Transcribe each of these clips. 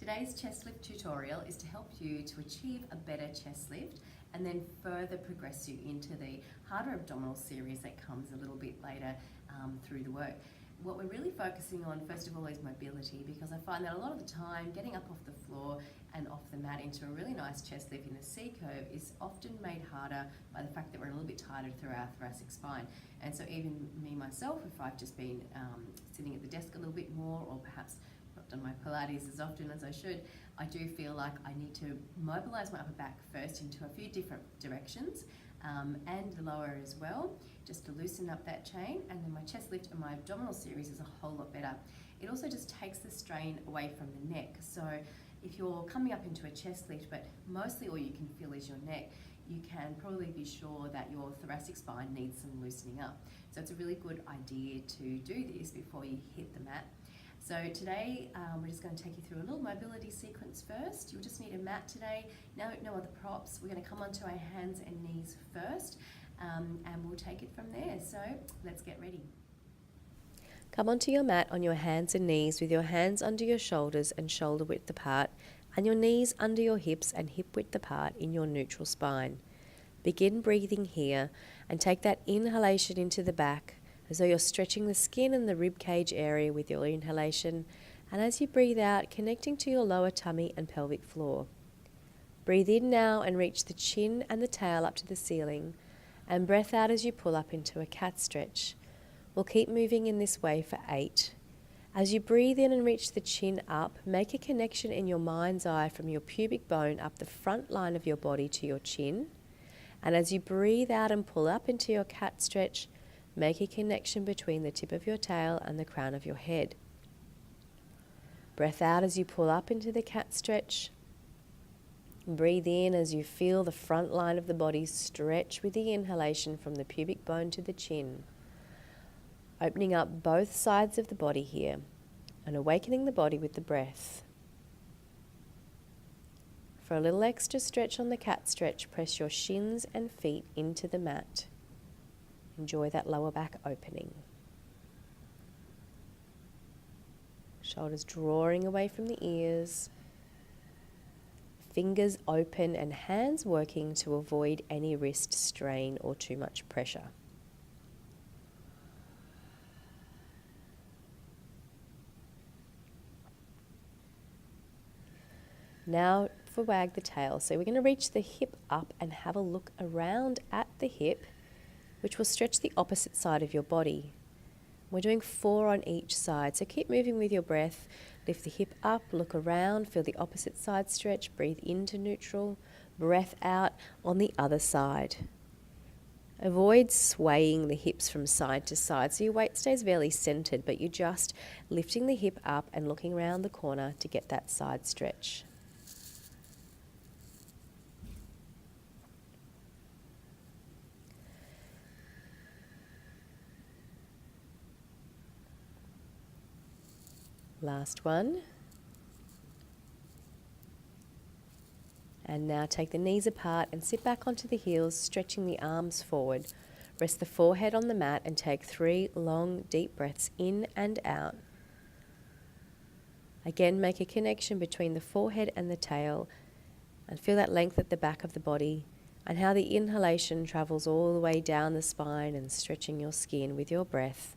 Today's chest lift tutorial is to help you to achieve a better chest lift and then further progress you into the harder abdominal series that comes a little bit later through the work. What we're really focusing on first of all is mobility, because I find that a lot of the time getting up off the floor and off the mat into a really nice chest lift in a C curve is often made harder by the fact that we're a little bit tighter through our thoracic spine. And so even me myself, if I've just been sitting at the desk a little bit more, or perhaps not done my Pilates as often as I should, I do feel like I need to mobilize my upper back first into a few different directions and the lower as well, just to loosen up that chain, and then my chest lift and my abdominal series is a whole lot better. It also just takes the strain away from the neck. So if you're coming up into a chest lift, but mostly all you can feel is your neck, you can probably be sure that your thoracic spine needs some loosening up. So it's a really good idea to do this before you hit the mat. So today we're just going to take you through a little mobility sequence first. You'll just need a mat today, no other props. We're going to come onto our hands and knees first and we'll take it from there. So let's get ready. Come onto your mat on your hands and knees with your hands under your shoulders and shoulder width apart, and your knees under your hips and hip width apart in your neutral spine. Begin breathing here and take that inhalation into the back as though you're stretching the skin and the rib cage area with your inhalation, and as you breathe out, connecting to your lower tummy and pelvic floor. Breathe in now and reach the chin and the tail up to the ceiling, and breath out as you pull up into a cat stretch. We'll keep moving in this way for 8. As you breathe in and reach the chin up, make a connection in your mind's eye from your pubic bone up the front line of your body to your chin. And as you breathe out and pull up into your cat stretch, make a connection between the tip of your tail and the crown of your head. Breath out as you pull up into the cat stretch. Breathe in as you feel the front line of the body stretch with the inhalation from the pubic bone to the chin. Opening up both sides of the body here and awakening the body with the breath. For a little extra stretch on the cat stretch, press your shins and feet into the mat. Enjoy that lower back opening. Shoulders drawing away from the ears. Fingers open and hands working to avoid any wrist strain or too much pressure. Now for wag the tail. So we're going to reach the hip up and have a look around at the hip, which will stretch the opposite side of your body. We're doing 4 on each side, so keep moving with your breath. Lift the hip up, look around, feel the opposite side stretch, breathe into neutral, breath out on the other side. Avoid swaying the hips from side to side, so your weight stays fairly centered, but you're just lifting the hip up and looking around the corner to get that side stretch. Last one. And now take the knees apart and sit back onto the heels, stretching the arms forward. Rest the forehead on the mat and take 3 long, deep breaths in and out. Again, make a connection between the forehead and the tail and feel that length at the back of the body and how the inhalation travels all the way down the spine and stretching your skin with your breath.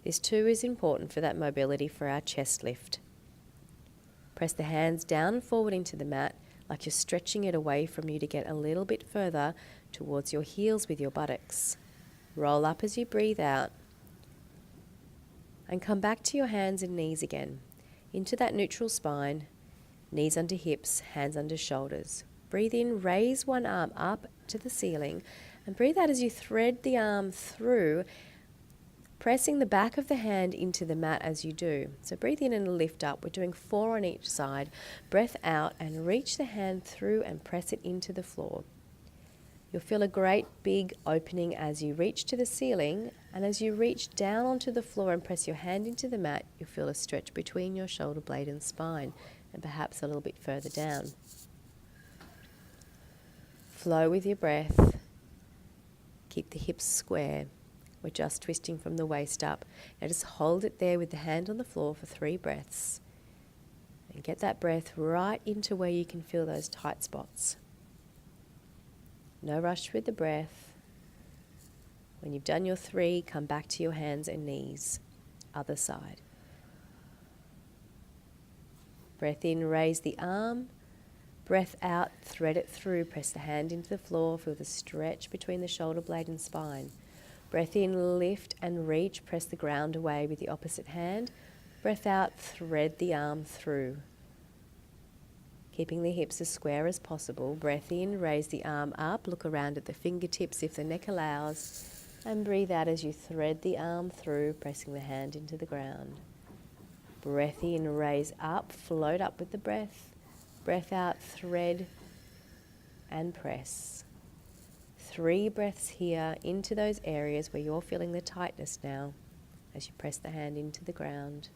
This too is important for that mobility for our chest lift. Press the hands down and forward into the mat like you're stretching it away from you to get a little bit further towards your heels with your buttocks. Roll up as you breathe out. And come back to your hands and knees again. Into that neutral spine, knees under hips, hands under shoulders. Breathe in, raise one arm up to the ceiling, and breathe out as you thread the arm through, pressing the back of the hand into the mat as you do. So breathe in and lift up. We're doing 4 on each side. Breath out and reach the hand through and press it into the floor. You'll feel a great big opening as you reach to the ceiling, and as you reach down onto the floor and press your hand into the mat, you'll feel a stretch between your shoulder blade and spine, and perhaps a little bit further down. Flow with your breath. Keep the hips square. We're just twisting from the waist up. Now just hold it there with the hand on the floor for 3 breaths. And get that breath right into where you can feel those tight spots. No rush with the breath. When you've done your 3, come back to your hands and knees. Other side. Breath in, raise the arm. Breath out, thread it through. Press the hand into the floor. Feel the stretch between the shoulder blade and spine. Breath in, lift and reach. Press the ground away with the opposite hand. Breath out, thread the arm through. Keeping the hips as square as possible. Breath in, raise the arm up. Look around at the fingertips if the neck allows. And breathe out as you thread the arm through, pressing the hand into the ground. Breath in, raise up, float up with the breath. Breath out, thread and press. 3 breaths here into those areas where you're feeling the tightness now as you press the hand into the ground.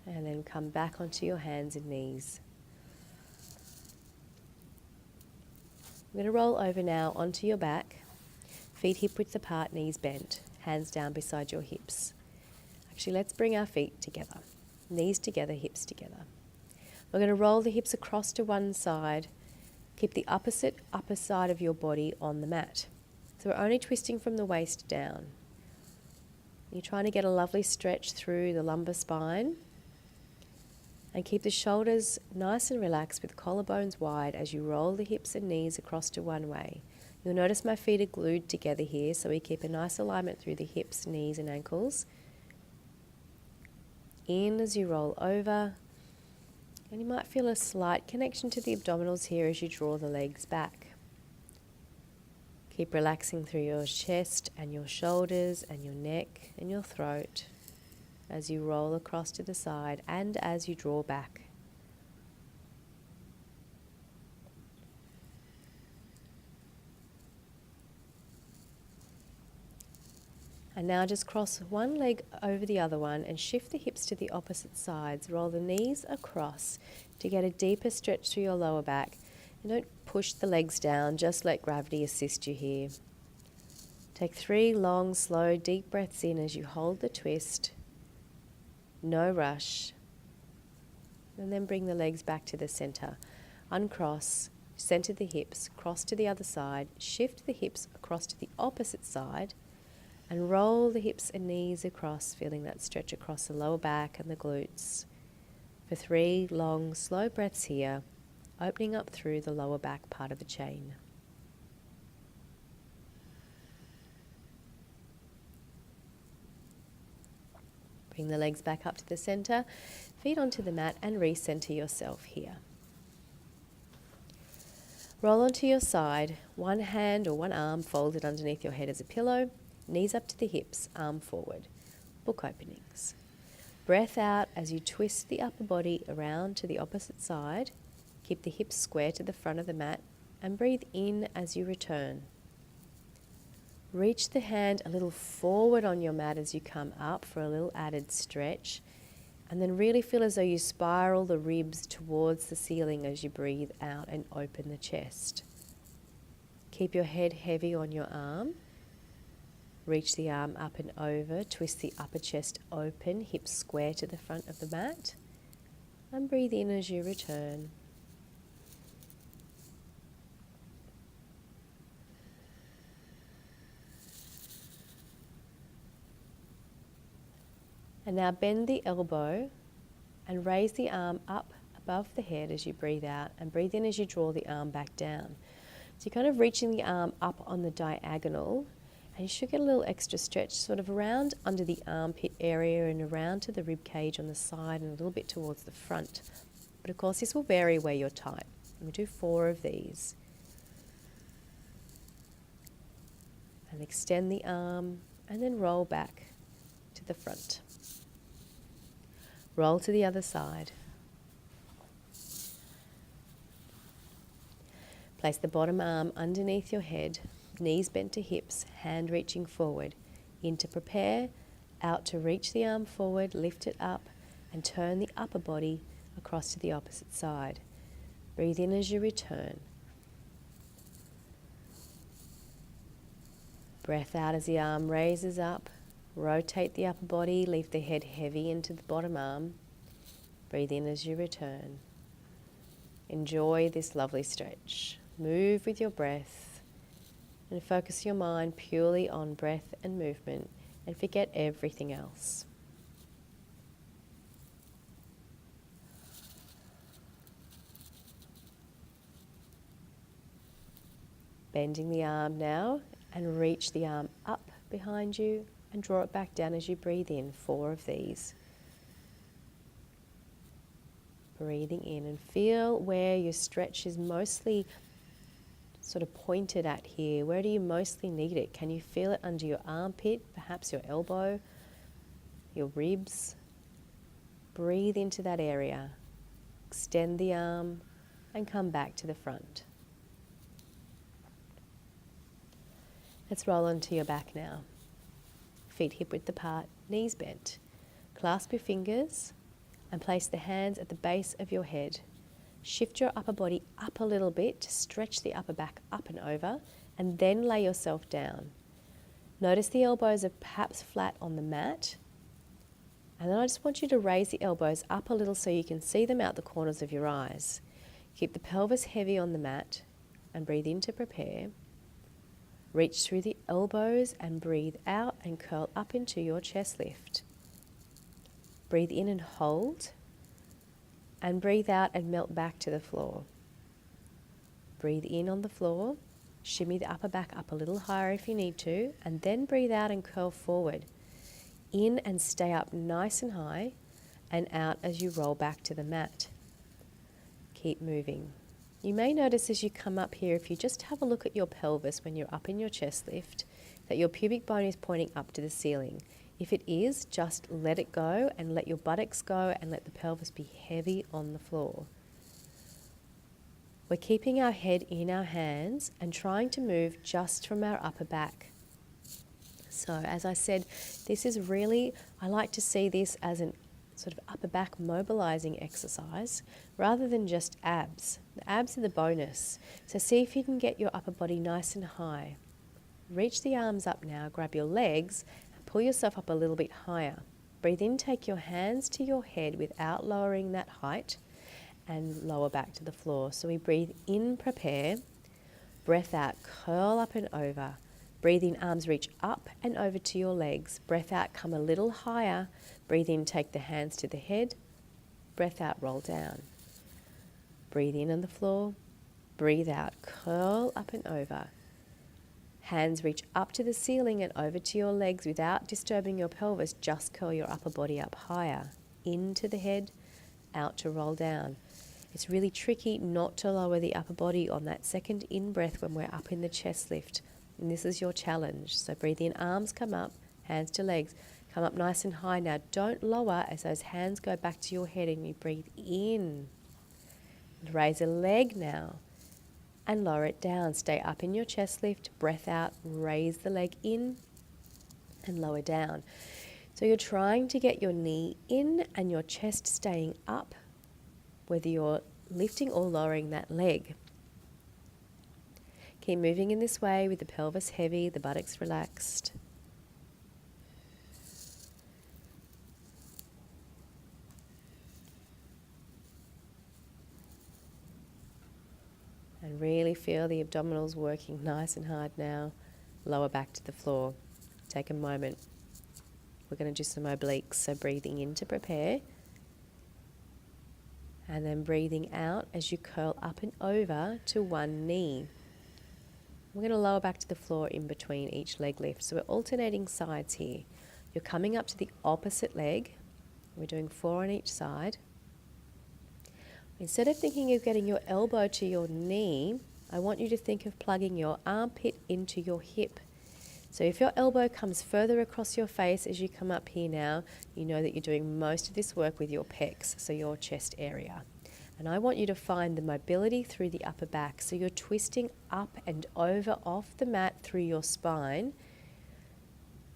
And then come back onto your hands and knees. I'm going to roll over now onto your back, feet hip width apart, knees bent, hands down beside your hips. Actually, let's bring our feet together, knees together, hips together. We're going to roll the hips across to one side, keep the upper side of your body on the mat. So we're only twisting from the waist down. You're trying to get a lovely stretch through the lumbar spine. And keep the shoulders nice and relaxed with collarbones wide as you roll the hips and knees across to one way. You'll notice my feet are glued together here, so we keep a nice alignment through the hips, knees and ankles. In as you roll over. And you might feel a slight connection to the abdominals here as you draw the legs back. Keep relaxing through your chest and your shoulders and your neck and your throat as you roll across to the side and as you draw back. And now just cross one leg over the other one and shift the hips to the opposite sides. Roll the knees across to get a deeper stretch through your lower back. And don't push the legs down, just let gravity assist you here. Take 3 long, slow, deep breaths in as you hold the twist. No rush. And then bring the legs back to the center. Uncross, center the hips, cross to the other side, shift the hips across to the opposite side, and roll the hips and knees across, feeling that stretch across the lower back and the glutes. For 3 long, slow breaths here, opening up through the lower back part of the chain. Bring the legs back up to the center, feet onto the mat and recenter yourself here. Roll onto your side, one hand or one arm folded underneath your head as a pillow, knees up to the hips, arm forward. Book openings. Breath out as you twist the upper body around to the opposite side. Keep the hips square to the front of the mat and breathe in as you return. Reach the hand a little forward on your mat as you come up for a little added stretch. And then really feel as though you spiral the ribs towards the ceiling as you breathe out and open the chest. Keep your head heavy on your arm. Reach the arm up and over. Twist the upper chest open, hips square to the front of the mat. And breathe in as you return. And now bend the elbow and raise the arm up above the head as you breathe out, and breathe in as you draw the arm back down. So you're kind of reaching the arm up on the diagonal, and you should get a little extra stretch sort of around under the armpit area and around to the rib cage on the side and a little bit towards the front. But of course this will vary where you're tight. We'll do 4 of these. And extend the arm and then roll back to the front. Roll to the other side. Place the bottom arm underneath your head, knees bent to hips, hand reaching forward. In to prepare, out to reach the arm forward, lift it up, and turn the upper body across to the opposite side. Breathe in as you return. Breath out as the arm raises up. Rotate the upper body, leave the head heavy into the bottom arm. Breathe in as you return. Enjoy this lovely stretch. Move with your breath and focus your mind purely on breath and movement and forget everything else. Bending the arm now and reach the arm up behind you and draw it back down as you breathe in. 4 of these. Breathing in and feel where your stretch is mostly sort of pointed at here. Where do you mostly need it? Can you feel it under your armpit, perhaps your elbow, your ribs? Breathe into that area. Extend the arm and come back to the front. Let's roll onto your back now. Feet hip width apart, knees bent. Clasp your fingers and place the hands at the base of your head. Shift your upper body up a little bit to stretch the upper back up and over, and then lay yourself down. Notice the elbows are perhaps flat on the mat, and then I just want you to raise the elbows up a little so you can see them out the corners of your eyes. Keep the pelvis heavy on the mat and breathe in to prepare. Reach through the elbows and breathe out and curl up into your chest lift. Breathe in and hold, and breathe out and melt back to the floor. Breathe in on the floor, shimmy the upper back up a little higher if you need to, and then breathe out and curl forward. In and stay up nice and high, and out as you roll back to the mat. Keep moving. You may notice as you come up here, if you just have a look at your pelvis when you're up in your chest lift, that your pubic bone is pointing up to the ceiling. If it is, just let it go and let your buttocks go and let the pelvis be heavy on the floor. We're keeping our head in our hands and trying to move just from our upper back. So as I said, this is really, I like to see this as an sort of upper back mobilizing exercise rather than just abs. The abs are the bonus. So see if you can get your upper body nice and high. Reach the arms up now, grab your legs, and pull yourself up a little bit higher. Breathe in, take your hands to your head without lowering that height, and lower back to the floor. So we breathe in, prepare. Breath out, curl up and over. Breathe in, arms reach up and over to your legs. Breath out, come a little higher. Breathe in, take the hands to the head. Breath out, roll down. Breathe in on the floor. Breathe out, curl up and over. Hands reach up to the ceiling and over to your legs without disturbing your pelvis. Just curl your upper body up higher. Into the head, out to roll down. It's really tricky not to lower the upper body on that second in-breath when we're up in the chest lift. And this is your challenge. So breathe in, arms come up, hands to legs. Come up nice and high now. Don't lower as those hands go back to your head and you breathe in. And raise a leg now and lower it down. Stay up in your chest lift. Breath out, raise the leg in and lower down. So you're trying to get your knee in and your chest staying up, whether you're lifting or lowering that leg. Keep moving in this way with the pelvis heavy, the buttocks relaxed. And really feel the abdominals working nice and hard now. Lower back to the floor. Take a moment. We're going to do some obliques, so breathing in to prepare. And then breathing out as you curl up and over to one knee. We're going to lower back to the floor in between each leg lift. So we're alternating sides here. You're coming up to the opposite leg. We're doing 4 on each side. Instead of thinking of getting your elbow to your knee, I want you to think of plugging your armpit into your hip. So if your elbow comes further across your face as you come up here now, you know that you're doing most of this work with your pecs, so your chest area. And I want you to find the mobility through the upper back. So you're twisting up and over off the mat through your spine.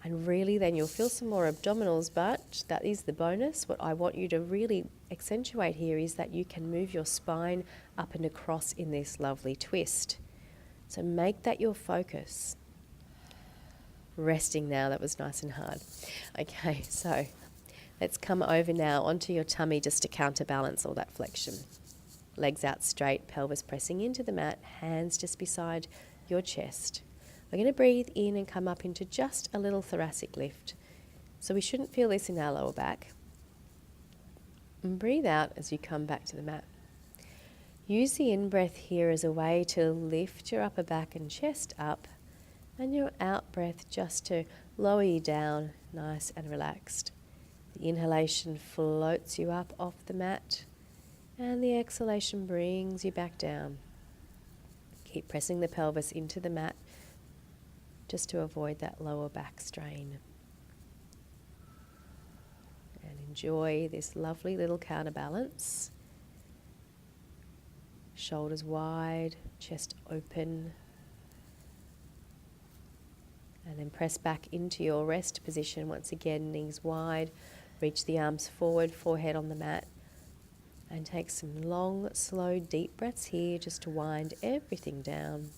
And really then you'll feel some more abdominals, but that is the bonus. What I want you to really accentuate here is that you can move your spine up and across in this lovely twist. So make that your focus. resting now. That was nice and hard. Okay, so let's come over now onto your tummy just to counterbalance all that flexion. Legs out straight, pelvis pressing into the mat, hands just beside your chest. We're going to breathe in and come up into just a little thoracic lift. So we shouldn't feel this in our lower back. And breathe out as you come back to the mat. Use the in-breath here as a way to lift your upper back and chest up, and your out-breath just to lower you down, nice and relaxed. The inhalation floats you up off the mat, and the exhalation brings you back down. Keep pressing the pelvis into the mat just to avoid that lower back strain. And enjoy this lovely little counterbalance. Shoulders wide, chest open. And then press back into your rest position. Once again, knees wide. Reach the arms forward, forehead on the mat. And take some long, slow, deep breaths here just to wind everything down.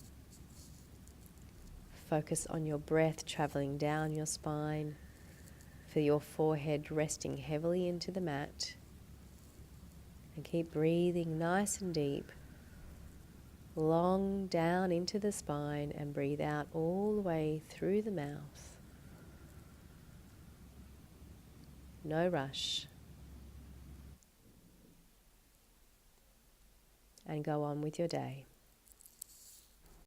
Focus on your breath traveling down your spine. Feel your forehead resting heavily into the mat. And keep breathing nice and deep. Long down into the spine and breathe out all the way through the mouth. No rush. And go on with your day.